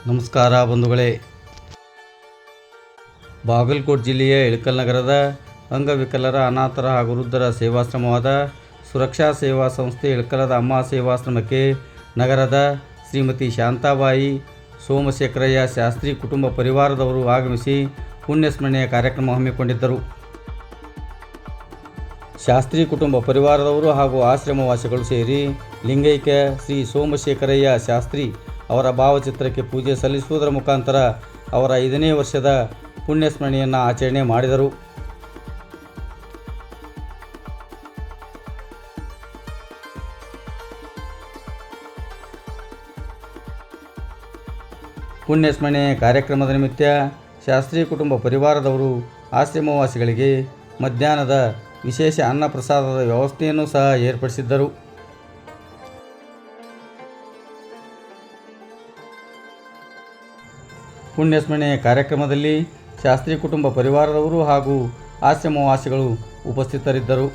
ನಮಸ್ಕಾರ ಬಂಧುಗಳೇ. ಬಾಗಲಕೋಟೆ ಜಿಲ್ಲೆಯ ಇಳಕಲ್ ನಗರದ ಅಂಗವಿಕಲರ, ಅನಾಥರ ಹಾಗೂ ವೃದ್ಧರ ಸೇವಾಶ್ರಮವಾದ ಸುರಕ್ಷಾ ಸೇವಾ ಸಂಸ್ಥೆ ಇಳಕಲದ ಅಮ್ಮ ಸೇವಾಶ್ರಮಕ್ಕೆ ನಗರದ ಶ್ರೀಮತಿ ಶಾಂತಾಬಾಯಿ ಸೋಮಶೇಖರಯ್ಯ ಶಾಸ್ತ್ರಿ ಕುಟುಂಬ ಪರಿವಾರದವರು ಆಗಮಿಸಿ ಪುಣ್ಯಸ್ಮರಣೆಯ ಕಾರ್ಯಕ್ರಮ ಹಮ್ಮಿಕೊಂಡಿದ್ದರು. ಶಾಸ್ತ್ರಿ ಕುಟುಂಬ ಪರಿವಾರದವರು ಹಾಗೂ ಆಶ್ರಮವಾಸಿಗಳು ಸೇರಿ ಲಿಂಗೈಕ್ಯ ಶ್ರೀ ಸೋಮಶೇಖರಯ್ಯ ಶಾಸ್ತ್ರಿ ಅವರ ಭಾವಚಿತ್ರಕ್ಕೆ ಪೂಜೆ ಸಲ್ಲಿಸುವುದರ ಮುಖಾಂತರ ಅವರ 5ನೇ ವರ್ಷದ ಪುಣ್ಯಸ್ಮರಣೆಯನ್ನು ಆಚರಣೆ ಮಾಡಿದರು. ಪುಣ್ಯಸ್ಮರಣೆ ಕಾರ್ಯಕ್ರಮದ ನಿಮಿತ್ತ ಶಾಸ್ತ್ರಿ ಕುಟುಂಬ ಪರಿವಾರದವರು ಆಶ್ರಮವಾಸಿಗಳಿಗೆ ಮಧ್ಯಾಹ್ನದ ವಿಶೇಷ ಅನ್ನ ಪ್ರಸಾದದ ವ್ಯವಸ್ಥೆಯನ್ನು ಸಹ ಏರ್ಪಡಿಸಿದ್ದರು. ಪುಣ್ಯಸ್ಮರಣೆ ಕಾರ್ಯಕ್ರಮದಲ್ಲಿ ಶಾಸ್ತ್ರಿ ಕುಟುಂಬ ಪರಿವಾರದವರು ಹಾಗೂ ಆಶ್ರಮವಾಸಿಗಳು ಉಪಸ್ಥಿತರಿದ್ದರು.